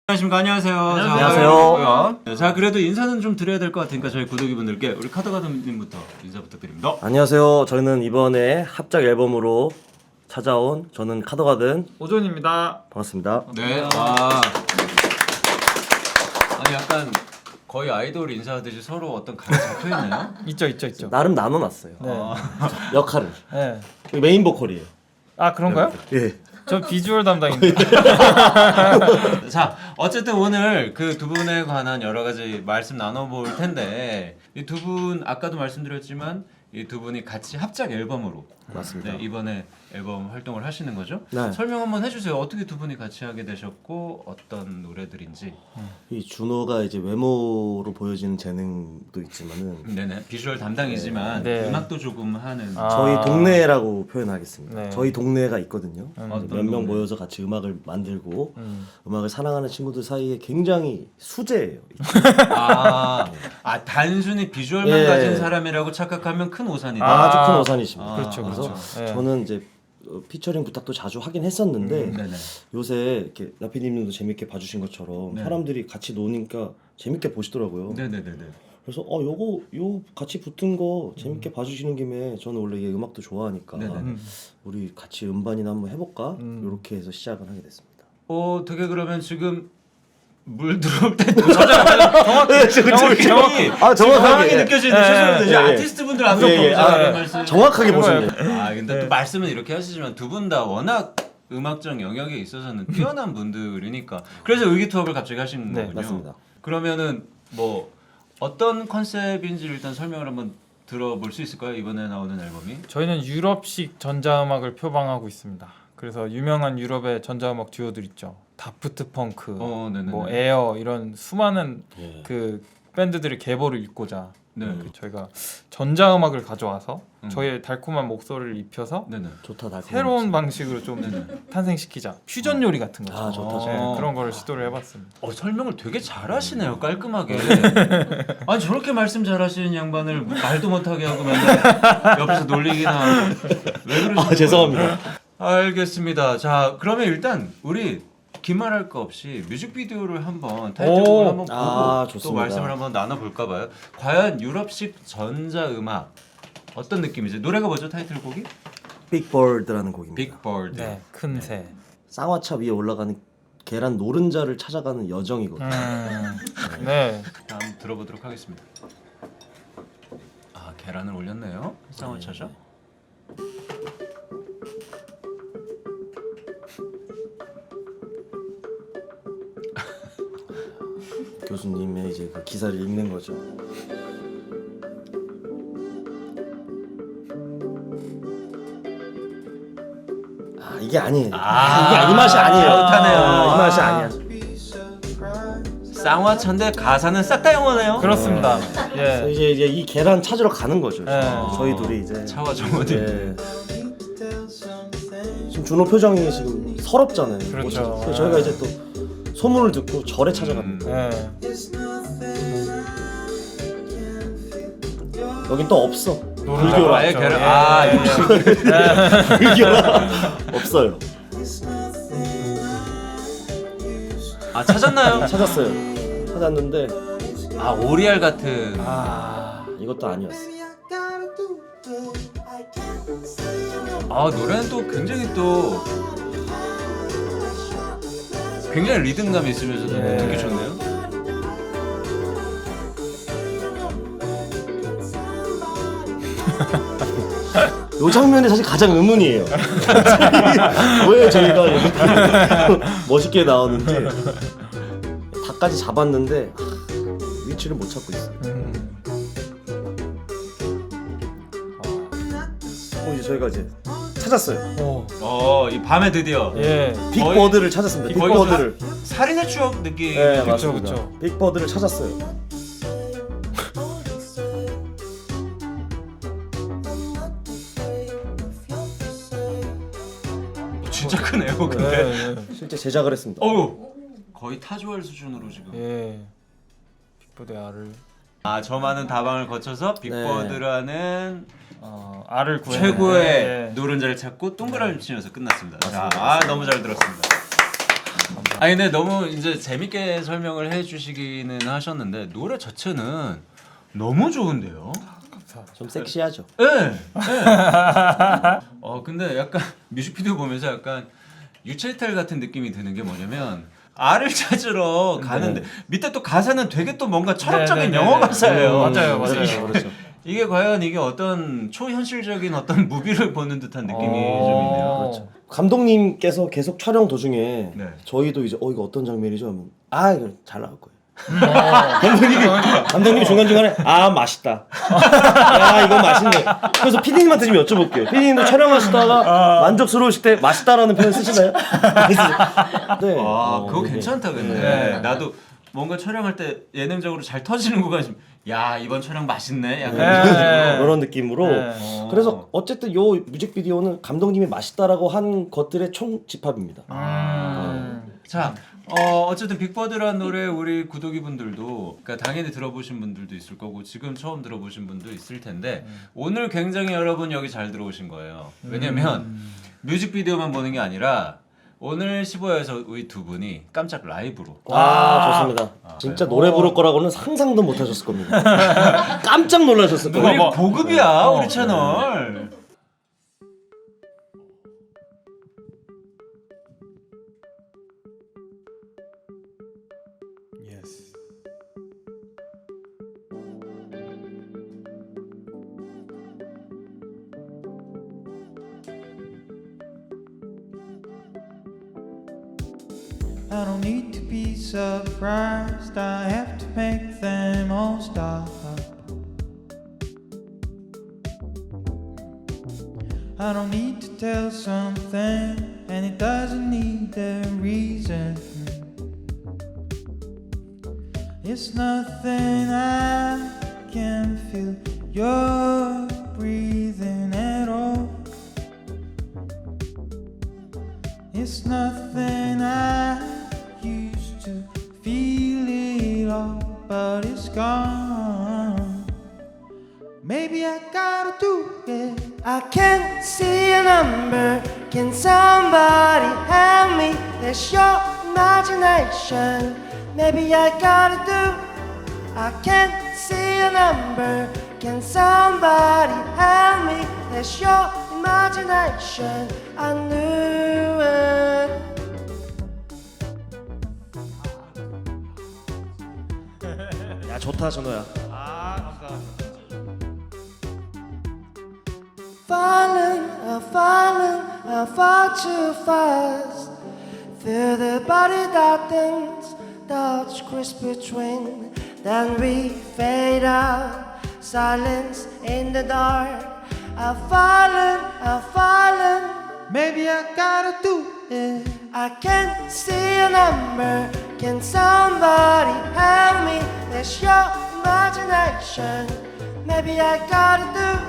안녕하십니까. 안녕하세요. 안녕하세요. 자, 그래도 인사는 좀 드려야 될 것 같으니까 저희 구독자분들께 우리 카더가든님부터 인사 부탁드립니다. 안녕하세요. 저희는 이번에 합작 앨범으로 찾아온 저는 카더가든 오존입니다. 반갑습니다. 네. 와. 아니 약간 거의 아이돌 인사하듯이 서로 어떤 각이 잡혀 있나요? 있죠. 나름 나눠놨어요. 네. 역할을. 네. 메인 보컬이에요. 아 그런가요? 예. 저 비주얼 담당인데. 자, 어쨌든 오늘 그 두 분에 관한 여러 가지 말씀 나눠볼 텐데 이 두 분 아까도 말씀드렸지만 이 두 분이 같이 합작 앨범으로 맞습니다. 네, 이번에 앨범 활동을 하시는 거죠? 네. 설명 한번 해주세요. 어떻게 두 분이 같이 하게 되셨고 어떤 노래들인지. 이 준호가 이제 외모로 보여지는 재능도 있지만은 네네. 비주얼 담당이지만 네. 음악도 조금 하는. 아. 저희 동네라고 표현하겠습니다. 네. 저희 동네가 있거든요. 어떤 몇 명 동네? 모여서 같이 음악을 만들고 음악을 사랑하는 친구들 사이에 굉장히 수제예요. 단순히 비주얼만 예. 가진 사람이라고 착각하면 큰 오산이다. 아주 큰 오산이십니다. 그렇죠. 그래서 네. 저는 이제 피처링 부탁도 자주 하긴 했었는데 네네. 요새 이렇게 라피님도 재밌게 봐주신 것처럼 네. 사람들이 같이 노니까 재밌게 보시더라고요. 네네네네. 그래서 요 같이 붙은 거 재밌게 봐주시는 김에 저는 원래 이 음악도 좋아하니까 네네. 우리 같이 음반이나 한번 해볼까 이렇게 해서 시작을 하게 됐습니다. 되게 그러면 지금 물 들어올 때 정확히 정확하게. 정확하게 느껴지는데 예, 죄송합니다. 이제 예, 예. 아티스트 분들 앞에서 예, 예. 그런 말씀. 정확하게 보시네요. 근데 또 말씀은 이렇게 하시지만 두 분 다 워낙 음악적 영역에 있어서는 뛰어난 분들이니까 그래서 의기투합을 갑자기 하시는 네, 거군요. 맞습니다. 그러면은 뭐 어떤 컨셉인지 일단 설명을 한번 들어볼 수 있을까요? 이번에 나오는 앨범이? 저희는 유럽식 전자음악을 표방하고 있습니다. 그래서 유명한 유럽의 전자음악 듀오들 있죠. 다프트 펑크, 네네네. 뭐 에어 이런 수많은 예. 그 밴드들의 계보를 잇고자 네. 저희가 전자음악을 가져와서 저희의 달콤한 목소리를 입혀서 네네. 좋다 달콤한 새로운 방식으로 좀 탄생시키자. 퓨전 요리 같은 거죠. 아, 좋다, 네, 좋다. 그런 거를 시도를 해봤습니다. 설명을 되게 잘하시네요. 깔끔하게. 아니 저렇게 말씀 잘하시는 양반을 말도 못하게 하고 맨날 옆에서 놀리긴 하고 왜 그러시는 거예요? 죄송합니다. 알겠습니다. 자 그러면 일단 우리 긴 말할 거 없이 뮤직비디오를 한번 타이틀곡을 오. 한번 보고 또 좋습니다. 말씀을 한번 나눠볼까 봐요. 과연 유럽식 전자음악 어떤 느낌이지? 노래가 뭐죠? 타이틀곡이? 빅버드라는 곡입니다. 빅버드. 네, 큰 새. 쌍화차 위에 올라가는 계란 노른자를 찾아가는 여정이거든요. 네. 한번 들어보도록 하겠습니다. 계란을 올렸네요. 쌍화차죠? 교수님의 이제 그 기사를 읽는 거죠. 이게 아니에요. 이게 이 맛이 아니에요. 아웃하네요. 이 맛이 아니야. 쌍화차인데 가사는 싹 다 영어네요. 그렇습니다. 그래서 예. 이제 이 계란 찾으러 가는 거죠. 네. 저희 둘이 이제 차와 정원이. 예. 지금 준호 표정이 지금 서럽잖아요. 그렇죠. 그래서 저희가 이제 또 소문을 듣고 절에 찾아갑니다. 예. 여긴 또 없어. 노른자가 아예 없죠. 계란. 예. 불교가 없어요. 찾았나요? 찾았어요. 찾았는데 오리알 같은. 이것도 아니었어. 노래는 또 굉장히 리듬감이 있으면서도 듣기 좋네요. 이 장면이 사실 가장 의문이에요. 왜 저희가 이렇게 멋있게 나오는지 닭까지 잡았는데 위치를 못 찾고 있어요. 이제 저희가 이제 찾았어요. 이 밤에 드디어 예. 빅버드를 찾았습니다. 거의 빅버드를. 살인의 추억 느낌. 네, 그쵸, 맞습니다. 그쵸. 빅버드를 찾았어요. 진짜 크네요, 근데. 실제 제작을 했습니다. 거의 타조알 수준으로 지금. 예. 빅보드의 알을 저 많은 다방을 거쳐서 빅버드라는 알을 구해 최고의 노른자를 찾고 동그라미 치면서 끝났습니다. 자, 너무 잘 들었습니다. 아니 근데 너무 이제 재밌게 설명을 해주시기는 하셨는데 노래 자체는 너무 좋은데요. 좀 섹시하죠. 네. 네. 근데 약간 뮤직비디오 보면서 약간 유체이탈 같은 느낌이 드는 게 뭐냐면 알을 찾으러 가는데 밑에 또 가사는 되게 또 뭔가 철학적인 영어 가사예요. 맞아요. 그렇죠. 이게 과연 이게 어떤 초현실적인 어떤 무비를 보는 듯한 느낌이 좀 있네요. 그렇죠. 감독님께서 계속 촬영 도중에 네. 저희도 이제 이거 어떤 장면이죠? 하면 이거 잘 나올 거예요. 감독님이 중간중간에 맛있다. 야 이거 맛있네. 그래서 PD님한테 좀 여쭤볼게요. PD님도 촬영하시다가 만족스러우실 때 맛있다라는 표현 쓰시나요? 네. 그거 괜찮다 근데. 네. 나도 뭔가 촬영할 때 예능적으로 잘 터지는 구간 있으면 야 이번 촬영 맛있네. 약간 네. 그런 느낌으로. 네. 그래서 어쨌든 요 뮤직비디오는 감독님이 맛있다라고 한 것들의 총 집합입니다. 자, 어쨌든 빅버드라는 노래 우리 구독이 분들도 그러니까 당연히 들어보신 분들도 있을 거고 지금 처음 들어보신 분도 있을 텐데 오늘 굉장히 여러분 여기 잘 들어오신 거예요. 왜냐면 뮤직비디오만 보는 게 아니라 오늘 15회에서 우리 두 분이 깜짝 라이브로 좋습니다. 진짜 노래 부를 거라고는 상상도 못 하셨을 겁니다. 깜짝 놀라셨을 거예요. 우리 고급이야 우리 채널. I don't need to be surprised. I have to make them all stop. I don't need to tell something, and it doesn't need a reason. It's nothing I can feel your breathing at all. It's nothing I used to feel it all, but it's gone. Maybe I gotta do it. I can't see a number. Can somebody help me? There's your imagination. Maybe I gotta do. I can't see a number. Can somebody help me? There's your imagination. I knew it. 야 좋다 전호야. Falling, I'm far too fast. Feel the body darkens, touch crisp between. Then we fade out, silence in the dark. I'm falling. Maybe I gotta do it. I can't see a number. Can somebody help me? There's your imagination. Maybe I gotta do.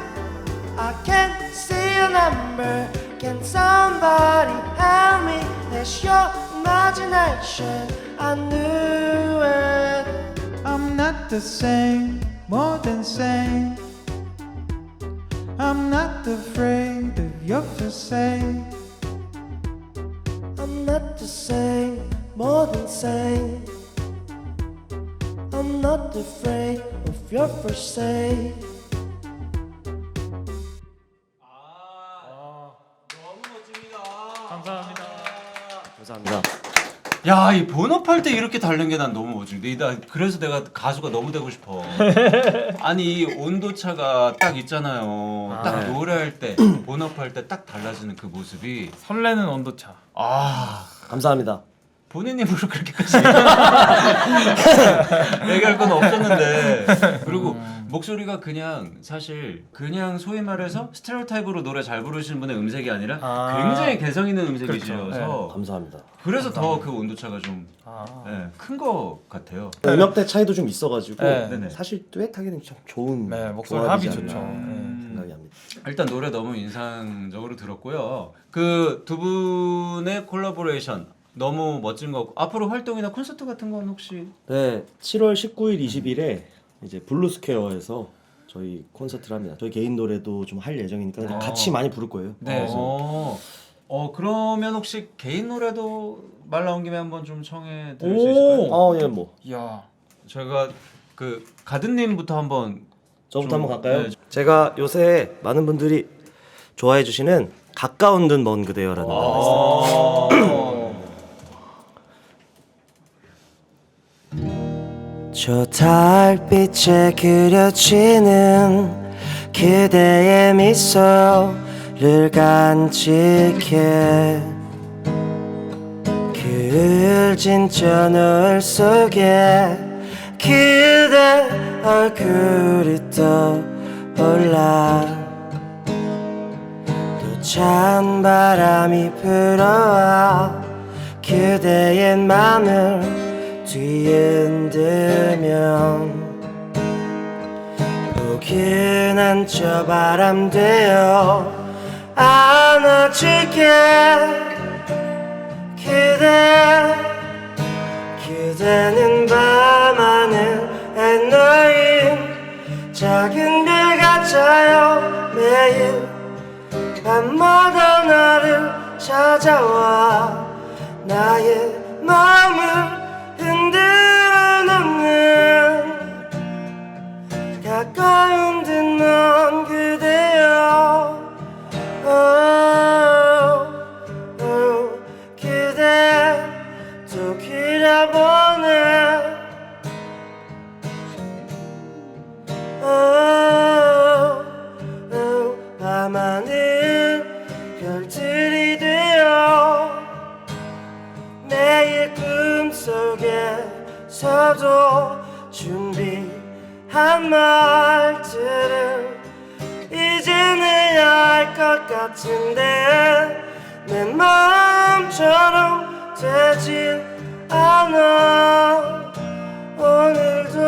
I can't see a number. Can somebody help me? There's your imagination. I knew it. I'm not the same, more than sane. I'm not afraid of your facade. I'm not the same, more than sane. I'm not afraid of your first say. 감사합니다. 야, 이 본업할 때 이렇게 다른 게 난 너무 멋진데. 그래서 내가 가수가 너무 되고 싶어. 아니, 이 온도차가 딱 있잖아요. 딱 노래할 때, 본업할 때 딱 달라지는 그 모습이. 설레는 온도차. 감사합니다. 본인 입으로 그렇게까지 얘기할 건 없었는데. 그리고 목소리가 그냥 사실 그냥 소위 말해서 스테레오타입으로 노래 잘 부르시는 분의 음색이 아니라 굉장히 개성 있는 음색이셔서 그렇죠. 감사합니다. 그래서 더 그 온도차가 좀 큰 거 같아요. 음역대 차이도 좀 있어가지고 네네. 사실 듀엣하기는 참 좋은 네, 목소리 조합이지 합이 않나 좋죠. 생각이 합니다. 일단 노래 너무 인상적으로 들었고요. 그 두 분의 콜라보레이션 너무 멋진 거 같고 앞으로 활동이나 콘서트 같은 건 혹시? 네, 7월 19일, 20일에 이제 블루스퀘어에서 저희 콘서트를 합니다. 저희 개인 노래도 좀 할 예정이니까 같이 많이 부를 거예요. 네. 그래서 그러면 혹시 개인 노래도 말 나온 김에 한번 좀 청해 드릴 수 있을까요? 예, 뭐 야, 저희가 그 가든님부터 한번 저부터 좀, 한번 갈까요? 네. 제가 요새 많은 분들이 좋아해 주시는 가까운 듯 먼 그대여라는 노래가 있어요. 저 달빛에 그려지는 그대의 미소를 간직해 그 울진 저 노을 속에 그대 얼굴이 떠올라 또 찬 바람이 불어와 그대의 맘을 뒤흔들면 포근한 저 바람 되어 안아줄게 그대는 밤하늘에 놓인 작은 별 같아요 매일 밤마다 나를 찾아와 나의 마음을 흔들어 놓는 가까운 듯 먼 그대여 그대 또 그려보네 밤하늘 별들이 되어 매일 꿈속에서도 준비한 말들을 이제는 알 것 같은데 내 마음처럼 되질 않아 오늘도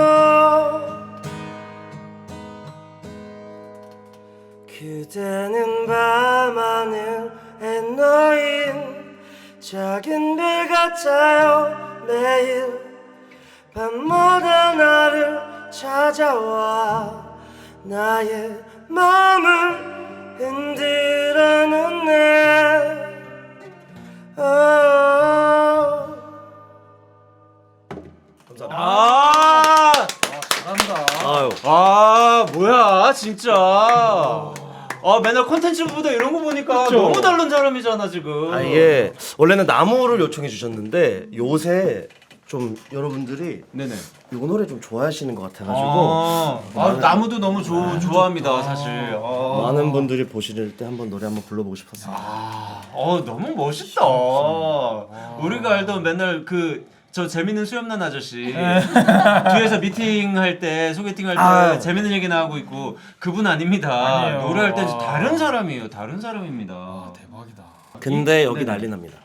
그대는 밤하늘에 놓인 작은 별 같아요 매일 밤마다 나를 찾아와 나의 마음을 흔들어 놓네 뭐야 진짜. 맨날 콘텐츠보다 이런 거 보니까 너무 다른 사람이잖아 지금. 이게 원래는 나무를 요청해 주셨는데 요새 좀 여러분들이 네네. 이 노래 좀 좋아하시는 것 같아가지고 나무도 너무 좋아합니다 사실. 많은 분들이 보실 때 한번 노래 한번 불러보고 싶었어요. 너무 멋있다. 우리가 알던 맨날 저 재밌는 수염난 아저씨 뒤에서 미팅할 때 소개팅할 때 재밌는 얘기 나오고 있고 그분 아닙니다. 아니에요. 노래할 때 다른 사람이에요. 다른 사람입니다. 대박이다. 근데 여기 네네. 난리 납니다.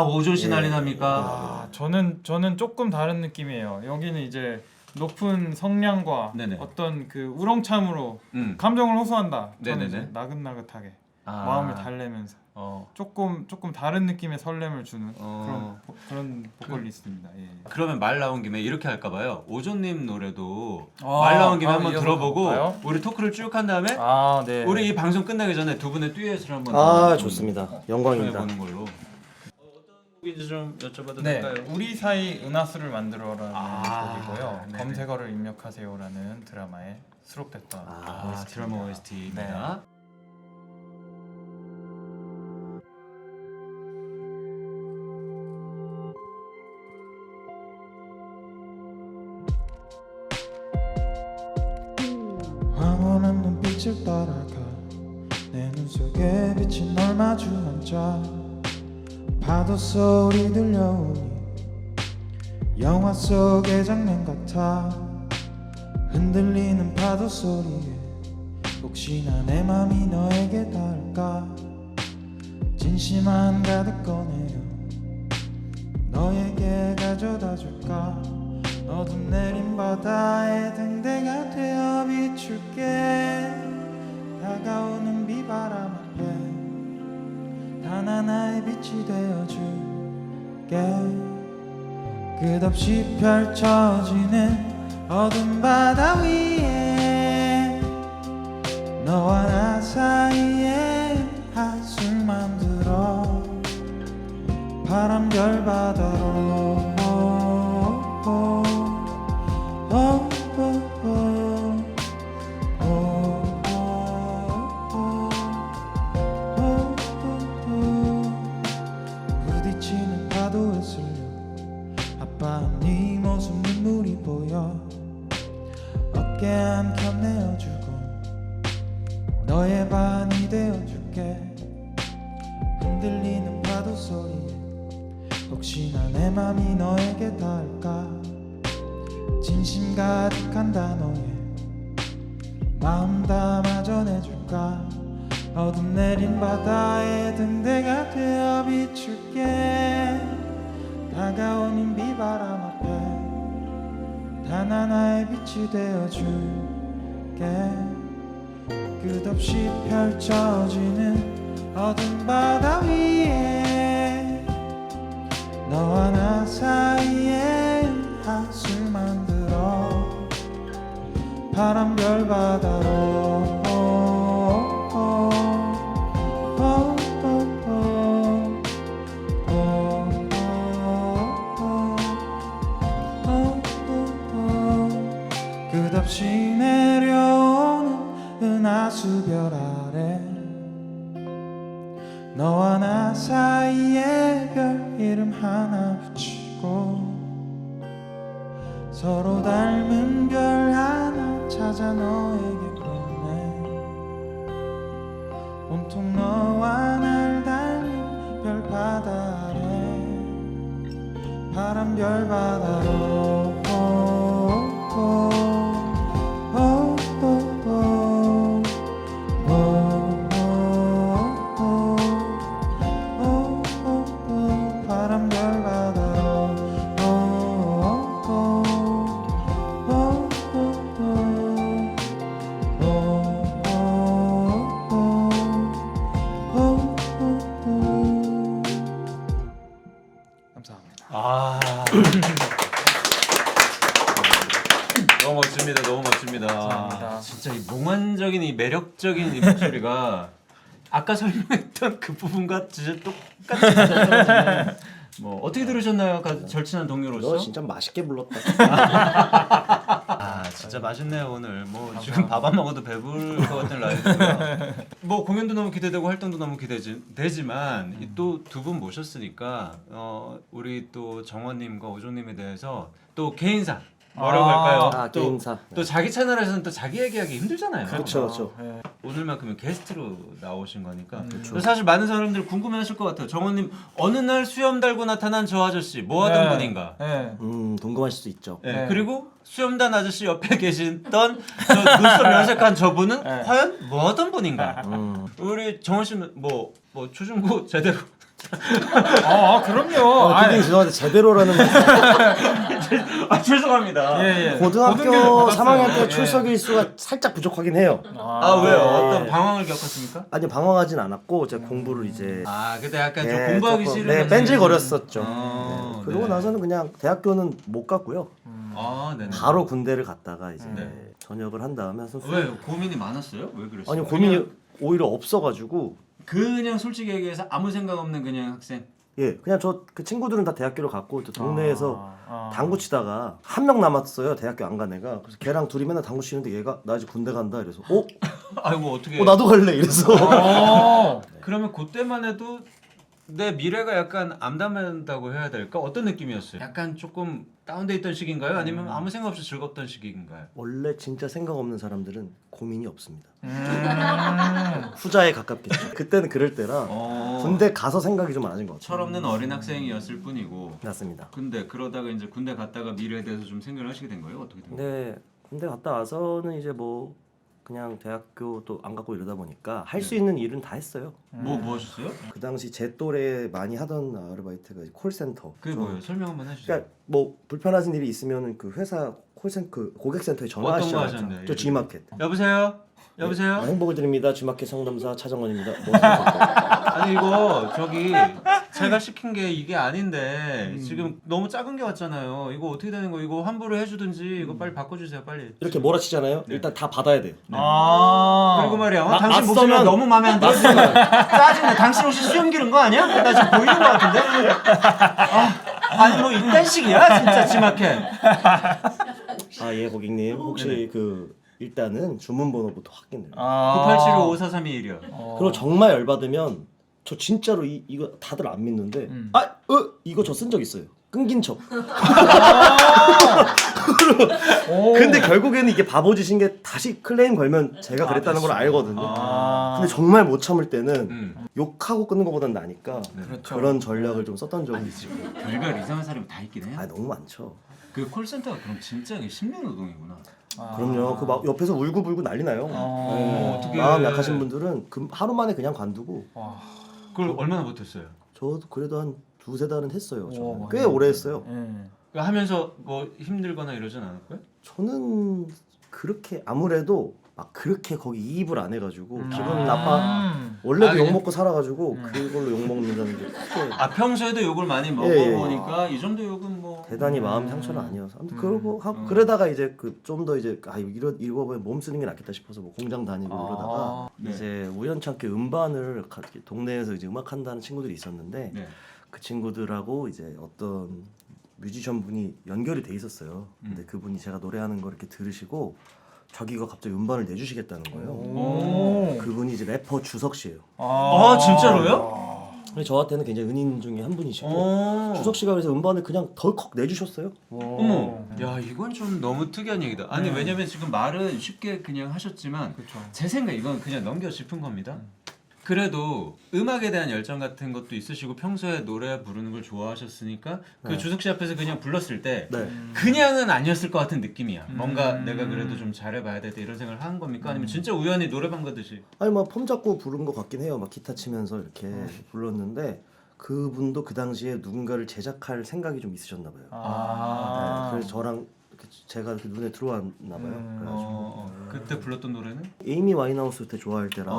오존 씨 난리 납니까? 저는 조금 다른 느낌이에요. 여기는 이제 높은 성량과 네네. 어떤 그 우렁참으로 감정을 호소한다. 저는 네네네. 이제 나긋나긋하게 마음을 달래면서 조금 다른 느낌의 설렘을 주는 그런 보컬리스트입니다. 예. 그러면 말 나온 김에 이렇게 할까 봐요. 오존님 노래도 아, 말 나온 김에 한번 이어서 들어보고 가볼까요? 우리 토크를 쭉 한 다음에 네. 우리 이 방송 끝나기 전에 두 분의 듀엣을 한번 좋습니다. 영광입니다. 보는 걸로. 어떤 곡인지 좀 여쭤봐도 네, 될까요? 우리 사이 은하수를 만들어라는 곡이고요. 네네. 검색어를 입력하세요라는 드라마에 수록됐던 드라마 OST입니다. 황홀한 눈빛을 따라가 내 눈 속에 비친 널 마주 앉아 파도 소리 들려오니 영화 속의 장면 같아 흔들리는 파도 소리에 혹시나 내 맘이 너에게 닿을까 진심만 가득 꺼내요 너에게 가져다 줄까 어둠 내린 바다에 등대가 되어 비출게 다가오는 비바람 앞에 단 하나의 빛이 되어줄게 끝없이 펼쳐지는 어둠 바다 위에 너와 나 사이에 한숨만 들어 파란 별 바다로 부딪히는 파도에 쓸려 아빠 네 모습 눈물이 보여 어깨 한켠 내어주고 너의 반이 되어줄게 흔들리는 파도 소리에 혹시나 내 맘이 너에게 닿을까 진심 가득한 단어에 마음 담아 전해줄까 어둠 내린 바다에 등대가 되어 비출게 다가오는 비바람 앞에 단 하나의 빛이 되어줄게 끝없이 펼쳐지는 어둠 바다 위에 너와 나 사이에 한술 만들어 파란 별 바다로 끝없이 내려오는 은하수별 아래 너와 나 사이에 별 이름 하나 붙이고 서로 닮은 별 하나 찾아 너에게 보내 온통 너와 날 닮은 별 바다 아래 파란 별 바다로 파란 별 바다로 감사합니다. 아. 너무 멋집니다. 너무 멋집니다. 감사합니다. 진짜 이 몽환적인 이 매력적인 이 목소리가 아까 설명했던 그 부분과 진짜 똑같이 맞아떨어지는 뭐 어떻게 들으셨나요? 절친한 동료로서? 너 진짜 맛있게 불렀다. 아 진짜 맛있네요 오늘. 뭐 지금 밥 안 먹어도 배부를 것 같은 라이브가. 뭐 공연도 너무 기대되고 활동도 너무 기대되지만 또 두 분 모셨으니까 우리 또 정원님과 오종님에 대해서 또 개인사 뭐라고 할까요? 또, 개인사. 또 자기 채널에서는 또 자기 얘기하기 힘들잖아요. 그렇죠. 네. 오늘만큼은 게스트로 나오신 거니까. 그렇죠. 사실 많은 사람들 궁금해하실 것 같아요. 정원님 어느 날 수염 달고 나타난 저 아저씨 뭐 하던 분인가? 네. 궁금하실 수 있죠. 네. 네. 그리고 수염단 아저씨 옆에 계시던 저 눈썹 염색한 저분은 네. 과연 뭐 하던 분인가? 우리 정원 씨는 뭐 초중고 제대로 그럼요. 굉장히 죄송한데 제대로라는 말씀. 아 죄송합니다. 예. 고등학교 받았어요. 3학년 때 예. 출석 일수가 살짝 부족하긴 해요. 아 왜요? 네. 어떤 방황을 겪었습니까? 아니 방황하진 않았고 제가 공부를 이제 아 그때 약간 좀 네, 공부하기 조금, 싫은 네, 뺀질거렸었죠. 네. 그러고 나서는 그냥 대학교는 못 갔고요. 아 네네. 바로 군대를 갔다가 이제 네. 전역을 한 다음에 선수. 왜 고민이 많았어요? 왜 그랬어요? 아니 고민이 오히려 없어가지고 그냥 솔직히 얘기해서 아무 생각 없는 그냥 학생. 그냥 저 그 친구들은 다 대학교를 갔고 또 동네에서 당구 치다가 한 명 남았어요. 대학교 안 간 애가. 그래서 걔랑 둘이 맨날 당구 치는데 얘가 나 이제 군대 간다 이래서 아이고 어떻게? 나도 갈래 이래서. 그러면 그때만 해도 내 미래가 약간 암담한다고 해야 될까? 어떤 느낌이었어요? 약간 조금 다운돼 있던 시기인가요? 아니면 아무 생각 없이 즐겁던 시기인가요? 원래 진짜 생각 없는 사람들은 고민이 없습니다. 후자에 가깝겠죠. 그때는 그럴 때라 군대 가서 생각이 좀 많아진 것 같아요. 철없는 어린 학생이었을 뿐이고. 맞습니다. 근데 그러다가 이제 군대 갔다가 미래에 대해서 좀 생각을 하시게 된 거예요? 어떻게 된 거예요? 네, 군대 갔다 와서는 이제 뭐 그냥 대학교도 안 가고 이러다 보니까 할 수 있는 일은 다 했어요. 뭐 하셨어요? 그 당시 제 또래 많이 하던 아르바이트가 콜센터. 그게 뭐예요? 설명 한번 해주세요. 그러니까 뭐 불편하신 일이 있으면 그 회사 그 고객센터에 어떤 거 전화하시잖아요. 하셨나요? 저 G마켓. 여보세요? 여보세요? 행복을 드립니다. G마켓 상담사 차정원입니다. 아니 이거 저기 제가 시킨 게 이게 아닌데 지금 너무 작은 게 왔잖아요. 이거 어떻게 되는 거? 이거 환불을 해주든지 이거 빨리 바꿔주세요 빨리. 이렇게 몰아치잖아요. 일단 다 받아야 돼. 그리고 말이야 당신 낯서면- 목소리가 너무 마음에 안 들어. 짜증나. 당신 혹시 수염 기른 거 아니야? 나 지금 보이는 거 같은데? 아니 뭐 이딴 식이야 진짜 지막해. 예 고객님 혹시 그 일단은 주문번호부터 확인해요. 98755431이요. 그리고 정말 열받으면 저 진짜로 이거 다들 안 믿는데 이거 저 쓴 적 있어요. 끊긴 척. 근데 결국에는 이게 바보짓인 게 다시 클레임 걸면 제가 그랬다는 걸 알거든요. 근데 정말 못 참을 때는 욕하고 끊는 것보단 나니까 그런 전략을 좀 썼던 적이 있죠. 별별 이상한 사람이 다 있긴 해요. 너무 많죠. 그 콜센터가 그럼 진짜 심리 노동이구나. 그럼요. 그 막 옆에서 울고불고 난리 나요. 어떻게 마음 약하신 분들은 하루 만에 그냥 관두고. 그걸 얼마나 버텼어요? 저도 그래도 한 두세 달은 했어요. 저는. 꽤 오래 했어요. 하면서 뭐 힘들거나 이러진 않았고요? 저는 그렇게 아무래도 막 그렇게 거기 이입을 안 해가지고 기분 나빠. 원래도 욕 먹고 살아가지고 그걸로 욕 먹는다는 게 크게 평소에도 욕을 많이 먹어보니까 이 정도 욕은 뭐 대단히 마음 상처는 아니어서. 아무튼 그러고 하고 그러다가 이제 그 좀 더 이제 이거 보면 몸 쓰는 게 낫겠다 싶어서 뭐 공장 다니고 이러다가 이제 우연찮게 음반을 동네에서 이제 음악 한다는 친구들이 있었는데 그 친구들하고 이제 어떤 뮤지션 분이 연결이 돼 있었어요. 근데 그분이 제가 노래하는 거 이렇게 들으시고 자기가 갑자기 음반을 내주시겠다는 거예요. 그분이 이제 래퍼 주석 씨예요. 진짜로요? 근데 저한테는 굉장히 은인 중에 한 분이시고 주석 씨가 그래서 음반을 그냥 덜컥 내주셨어요. 어머, 야 이건 좀 너무 특이한 얘기다. 아니 왜냐면 지금 말은 쉽게 그냥 하셨지만 제 생각 이건 그냥 넘겨 짚은 겁니다. 그래도 음악에 대한 열정 같은 것도 있으시고 평소에 노래 부르는 걸 좋아하셨으니까 그 주석 씨 앞에서 그냥 불렀을 때 그냥은 아니었을 것 같은 느낌이야. 뭔가 내가 그래도 좀 잘해봐야 되겠다 이런 생각을 한 겁니까? 아니면 진짜 우연히 노래방 가듯이? 아니 막 폼 잡고 부른 것 같긴 해요. 막 기타 치면서 이렇게 불렀는데 그분도 그 당시에 누군가를 제작할 생각이 좀 있으셨나 봐요. 그래서 저랑 제가 이렇게 눈에 들어왔나 봐요. 그래가지고 그때 불렀던 노래는? 에이미 와인하우스 그때 좋아할 때라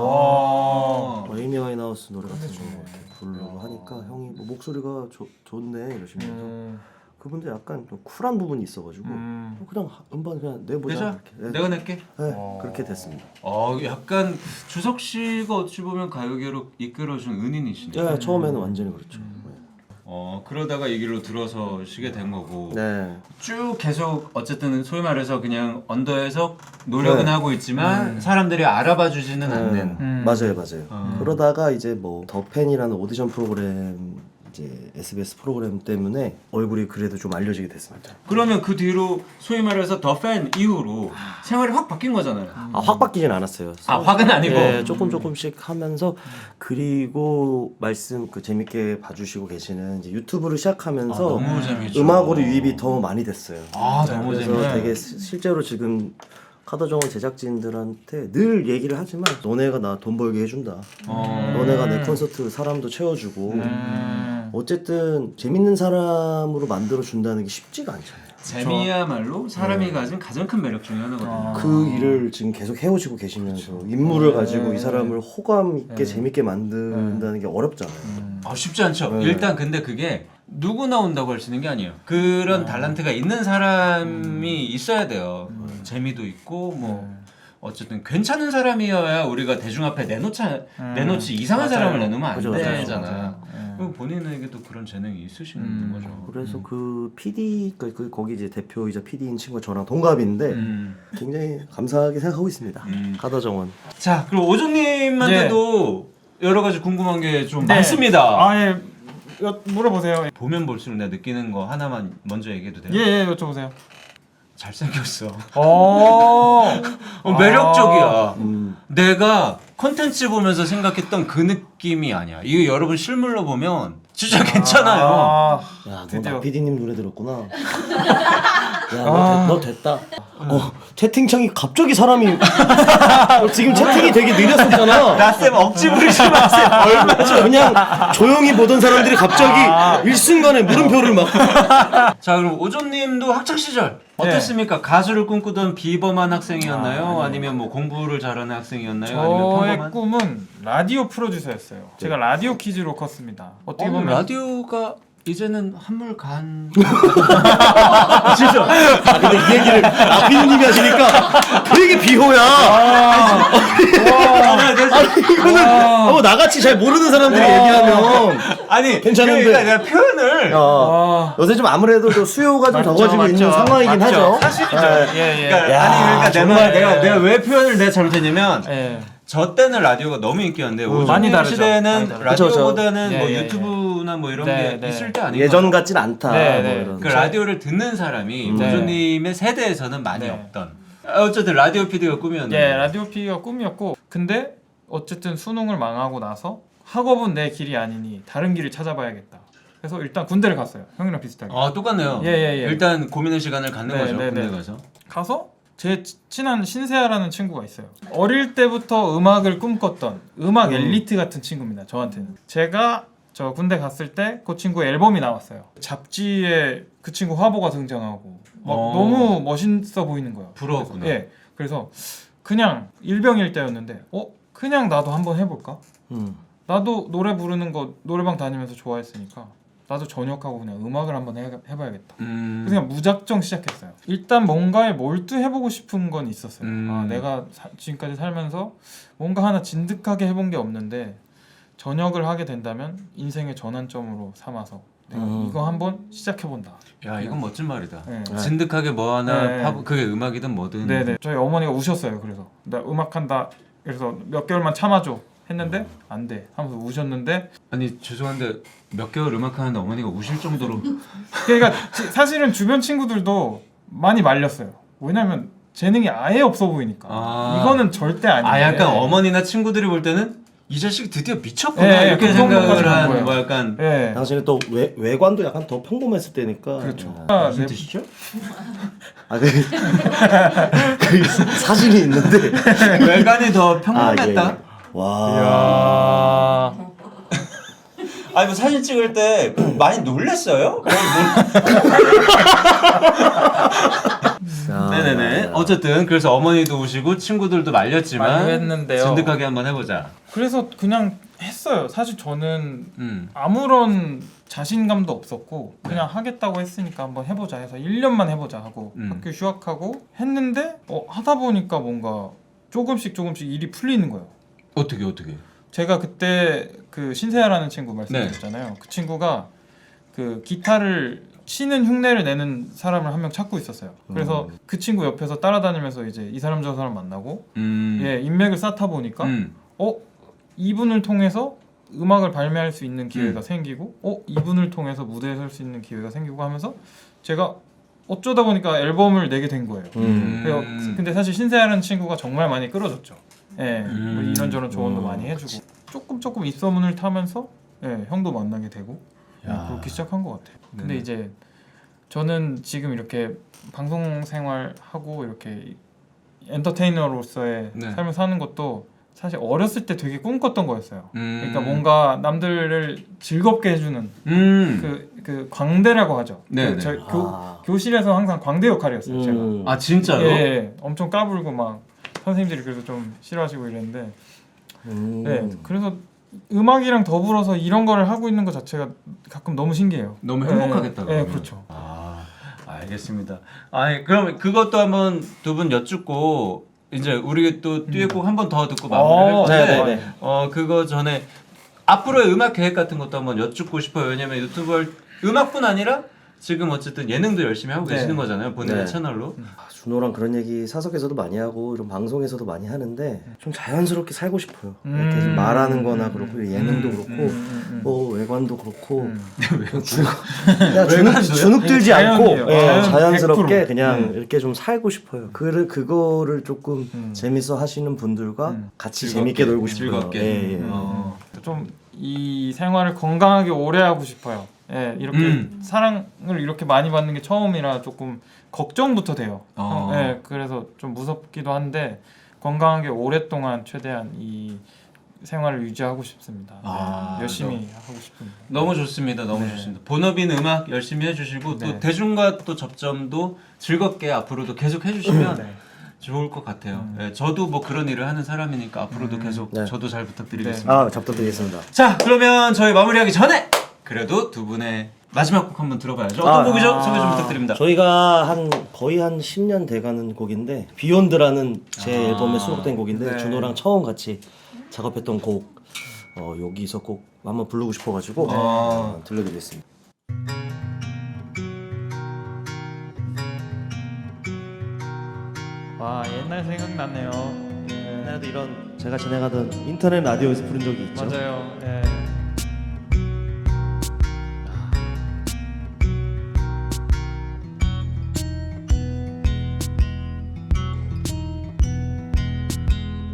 에이미 와인하우스 노래 같은 거 이렇게 부르려고 하니까 형이 뭐 목소리가 좋네 이러시면서 그분도 약간 좀 쿨한 부분이 있어가지고 그냥 음반 그냥 내보자 이렇게. 내가 낼게. 그렇게 됐습니다. 약간 주석 씨가 어찌 보면 가요계로 이끌어준 은인이시네요. 처음에는 완전히 그렇죠. 그러다가 이 길로 들어서시게 된 거고 쭉 계속 어쨌든 소위 말해서 그냥 언더에서 노력은 하고 있지만 사람들이 알아봐 주지는 않는. 맞아요. 그러다가 이제 뭐 더 팬이라는 오디션 프로그램 이제 SBS 프로그램 때문에 얼굴이 그래도 좀 알려지게 됐습니다. 그러면 그 뒤로 소위 말해서 더 팬 이후로 생활이 확 바뀐 거잖아요. 확 바뀌진 않았어요. 확은 아니고. 조금씩 하면서 그리고 말씀 재밌게 봐주시고 계시는 이제 유튜브를 시작하면서 너무 재밌죠. 음악으로 유입이 더 많이 됐어요. 너무 그래서 재밌어요. 되게 실제로 지금 카더정원 제작진들한테 늘 얘기를 하지만 너네가 나 돈 벌게 해준다. 너네가 내 콘서트 사람도 채워주고 어쨌든 재밌는 사람으로 만들어준다는 게 쉽지가 않잖아요. 재미야말로 사람이 가진 가장 큰 매력 중에 하나거든요. 그 일을 지금 계속 해오시고 계시면서 인물을 가지고 이 사람을 호감 있게 재밌게 만든다는 게 어렵잖아요. 쉽지 않죠. 일단 근데 그게 누구나 온다고 할 수 있는 게 아니에요. 그런 달란트가 있는 사람이 있어야 돼요. 재미도 있고 뭐 어쨌든 괜찮은 사람이어야 우리가 대중 앞에 내놓지 이상한 사람을 내놓으면 안 되잖아. 그럼 본인에게도 그런 재능이 있으신 거죠. 그래서 그 PD 거기 이제 대표이자 PD인 친구가 저랑 동갑인데 굉장히 감사하게 생각하고 있습니다. 카더정원. 자, 그리고 오종님한테도 여러 가지 궁금한 게 좀 많습니다. 물어보세요. 보면 볼수록 내가 느끼는 거 하나만 먼저 얘기해도 돼요? 예, 여쭤보세요. 잘생겼어. 매력적이야. 내가 콘텐츠 보면서 생각했던 그 느낌이 아니야. 이거 여러분 실물로 보면 진짜 괜찮아요. 야, 너 나 PD님 노래 들었구나. 야, 너 됐다. 채팅창이 갑자기 사람이 지금 채팅이 되게 느렸었잖아. 나쌤 억지 부리지 마세요. 얼마 전 그냥 조용히 보던 사람들이 갑자기 일순간에 물음표를 막. 자 그럼 오존님도 학창 시절 어땠습니까? 가수를 꿈꾸던 비범한 학생이었나요? 아니면 뭐 공부를 잘하는 학생이었나요? 아니면 저의 평범한? 꿈은 라디오 프로듀서였어요. 제가 라디오 퀴즈로 컸습니다. 어떻게 보면 라디오가 이제는 한물 간. 진짜. 근데 이 얘기를 아피누님이 하시니까 되게 비호야. 이거는 나같이 잘 모르는 사람들이 얘기하면 아니 괜찮은데. 그러니까 내가 표현을 요새 좀 아무래도 좀 수요가 좀 적어지고 있는 상황이긴 하죠. 사실이죠. 예. 그러니까 정말 내가 왜 표현을 내가 잘못했냐면 예. 저 때는 라디오가 너무 인기였는데 많이 오존님 다르죠. 시대는 많이 다르죠. 라디오보다는 그쵸. 뭐 예. 유튜브나 뭐 이런 네, 게 네. 있을 때 아닌가? 예전 같진 않다. 네, 뭐 네. 이런. 그 라디오를 듣는 사람이 네. 오존님의 세대에서는 많이 네. 없던. 어쨌든 라디오 PD가 꿈이었는데. 예, 라디오 PD가 꿈이었고, 근데 어쨌든 수능을 망하고 나서 학업은 내 길이 아니니 다른 길을 찾아봐야겠다. 그래서 일단 군대를 갔어요. 형이랑 비슷하게. 아 똑같네요. 예. 일단 고민의 시간을 갖는 네, 거죠. 네, 군대 네. 가서. 가서 제 친한 신세아라는 친구가 있어요. 어릴 때부터 음악을 꿈꿨던 음악 엘리트 같은 친구입니다. 저한테는. 제가 저 군대 갔을 때 그 친구의 앨범이 나왔어요. 잡지에 그 친구 화보가 등장하고 막 너무 멋있어 보이는 거예요. 부러웠구나. 예. 그래서 그냥 일병일 때였는데 그냥 나도 한번 해볼까? 나도 노래 부르는 거 노래방 다니면서 좋아했으니까 나도 전역하고 그냥 음악을 한번 해봐야겠다. 그래서 그냥 무작정 시작했어요. 일단 뭔가에 몰두해보고 싶은 건 있었어요. 내가 지금까지 살면서 뭔가 하나 진득하게 해본 게 없는데 전역을 하게 된다면 인생의 전환점으로 삼아서 내가 이거 한번 시작해본다. 야 이건 멋진 말이다. 네. 진득하게 뭐 하나 네. 그게 음악이든 뭐든. 네네. 저희 어머니가 우셨어요. 그래서 나 음악한다. 그래서 몇 개월만 참아줘 했는데 안 돼 하면서 우셨는데 아니 죄송한데 몇 개월 음악 하는데 어머니가 우실 정도로. 그러니까 사실은 주변 친구들도 많이 말렸어요. 왜냐면 재능이 아예 없어 보이니까. 이거는 절대 아니에요. 아 약간 어머니나 친구들이 볼 때는 이 자식이 드디어 미쳤구나 네, 이렇게 그 생각을 정도까지 간 한 거예요. 뭐 약간. 예. 당신은 또 외관도 약간 더 평범했을 때니까. 그렇죠. 무슨 뜻이죠? 그 사진이 있는데. 외관이 더 평범했다. 예. 와. 아니 뭐 사진 찍을 때 많이 놀랬어요? 네네네. 어쨌든 그래서 어머니도 우시고 친구들도 말렸지만 많이 했는데요. 진득하게 한번 해보자. 그래서 그냥 했어요. 사실 저는 아무런 자신감도 없었고 그냥 하겠다고 했으니까 한번 해보자 해서 1년만 해보자 하고 학교 휴학하고 했는데 하다 보니까 뭔가 조금씩 일이 풀리는 거예요. 어떻게? 제가 그때 그 신세아라는 친구 말씀드렸잖아요. 그 친구가 그 기타를 치는 흉내를 내는 사람을 한 명 찾고 있었어요. 그래서 그 친구 옆에서 따라다니면서 이제 이 사람 저 사람 만나고 예, 인맥을 쌓다 보니까 이분을 통해서 음악을 발매할 수 있는 기회가 생기고 이분을 통해서 무대에 설 수 있는 기회가 생기고 하면서 제가 어쩌다 보니까 앨범을 내게 된 거예요. 근데 사실 신세아라는 친구가 정말 많이 끌어줬죠. 예, 뭐 이런저런 조언도 많이 해주고 조금 입소문을 타면서 예, 형도 만나게 되고 그렇게 시작한 것 같아요. 근데 이제 저는 지금 이렇게 방송 생활하고 이렇게 엔터테이너로서의 삶을 사는 것도 사실 어렸을 때 되게 꿈꿨던 거였어요. 그러니까 뭔가 남들을 즐겁게 해주는 그 광대라고 하죠. 교실에서 항상 광대 역할이었어요. 제가. 아 진짜요? 예, 엄청 까불고 막 선생님들이 그래서 좀 싫어하시고 이랬는데 네, 그래서 음악이랑 더불어서 이런 거를 하고 있는 것 자체가 가끔 너무 신기해요. 너무 행복하겠다. 네, 그렇죠. 알겠습니다. 아니 그럼 그것도 한번 두 분 여쭙고 이제 우리 또 듀엣곡 한 번 더 듣고 마무리할 건데 그거 전에 앞으로의 음악 계획 같은 것도 한번 여쭙고 싶어요. 왜냐면 유튜브 음악뿐 아니라 지금 어쨌든 예능도 열심히 하고 계시는 거잖아요. 본인의 채널로. 준호랑 그런 얘기 사석에서도 많이 하고 이런 방송에서도 많이 하는데 좀 자연스럽게 살고 싶어요. 이렇게 좀 말하는 거나 그렇고 예능도 그렇고 뭐 외관도 그렇고 주눅 들지 않고 자연스럽게 100%. 그냥 이렇게 좀 살고 싶어요. 그거를 조금 재밌어 하시는 분들과 같이 재밌게 놀고 싶어요. 즐겁게. 좀 이 생활을 건강하게 오래 하고 싶어요. 예, 이렇게 사랑을 이렇게 많이 받는 게 처음이라 조금 걱정부터 돼요. 예, 그래서 좀 무섭기도 한데 건강하게 오랫동안 최대한 이 생활을 유지하고 싶습니다. 네, 열심히 하고 싶습니다. 너무 좋습니다. 너무 좋습니다. 본업인 음악 열심히 해주시고 또 대중과 또 접점도 즐겁게 앞으로도 계속 해주시면 좋을 것 같아요. 네, 저도 뭐 그런 일을 하는 사람이니까 앞으로도 계속 저도 잘 부탁드리겠습니다. 잘 부탁드리겠습니다. 자, 그러면 저희 마무리하기 전에 그래도 두 분의 마지막 곡 한번 들어봐야죠. 어떤 곡이죠? 소개 좀 부탁드립니다. 저희가 거의 한 10년 돼가는 곡인데 비욘드라는 제 앨범에 수록된 곡인데 준호랑 처음 같이 작업했던 곡 여기서 꼭 한번 부르고 싶어가지고 들려드리겠습니다. 와, 옛날 생각나네요. 예. 옛날에도 이런 제가 진행하던 인터넷 라디오에서 부른 적이 있죠. 맞아요. 예.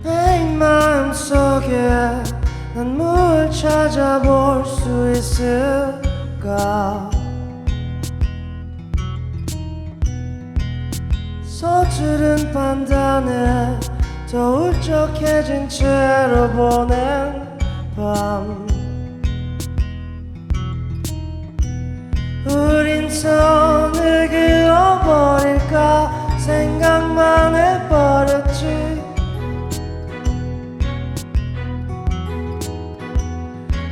내 마음속에 난 뭘 찾아볼 수 있을까 서투른 판단에 더 울적해진 채로 보낸 밤 우린 선을 그어버릴까 생각만 해버렸지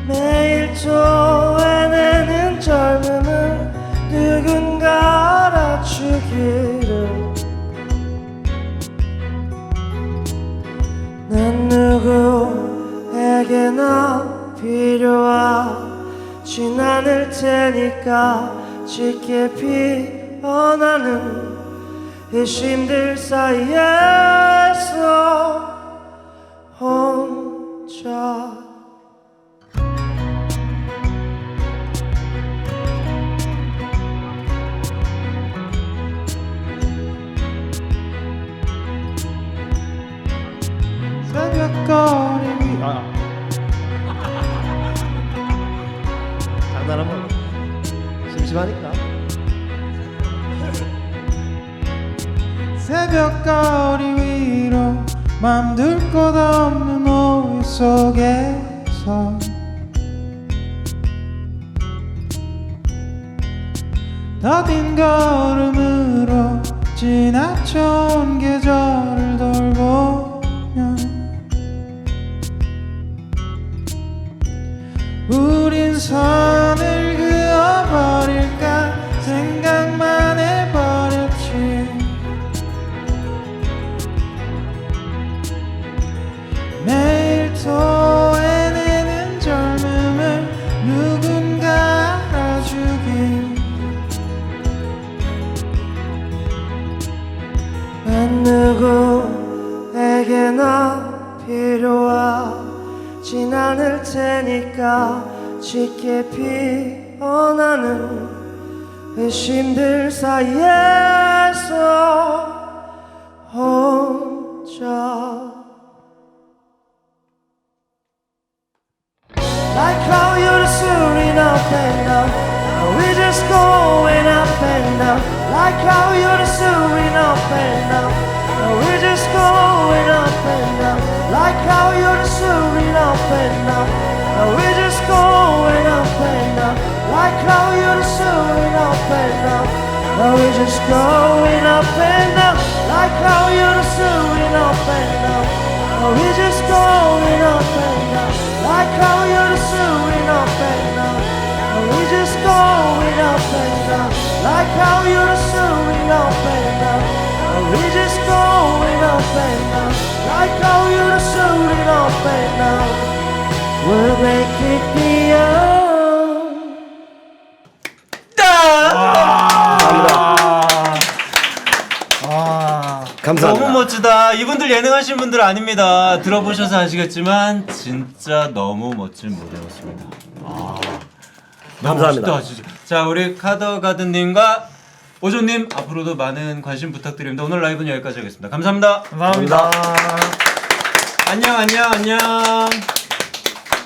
매일 토해내는 젊음을 누군가 알아주기를 난 누구에게나 필요하진 않을 테니까 짙게 피어나는 의심들 사이에서 혼자 새벽거리 위 장난하면 심심하니까. 새벽거리 위로 맘둘 곳 없는 오해 속에서 더딘 걸음으로 지나쳐온 계절을 돌보며 우린 선을 그어버릴까 생각만 해버렸지 매일 토해내는 젊음을 누군가 알아주길 난 누구에게나 필요하진 않을 테니까 짙게 피어나는 의심들 사이에서 혼자 Like how you're soaring up and down we're just going up and down Like how you're soaring up and down we're just going up and down Like how you're soaring up and down we're just going up and down Like how you're soaring up and down we're just going up and down Like how you're soaring up and down we're just going up and down Like how you're soaring up and down we're just going up and down Like how you're soaring up and down we're just going up and down Like how you're soaring up and down we'll make it beyond 감사합니다. 너무 멋지다. 이분들 예능하신 분들 아닙니다. 들어보셔서 아시겠지만 진짜 너무 멋진 무대였습니다. 감사합니다. 멋있다, 진짜. 자, 우리 카더가든님과 오조님 앞으로도 많은 관심 부탁드립니다. 오늘 라이브는 여기까지 하겠습니다. 감사합니다. 감사합니다. 안녕.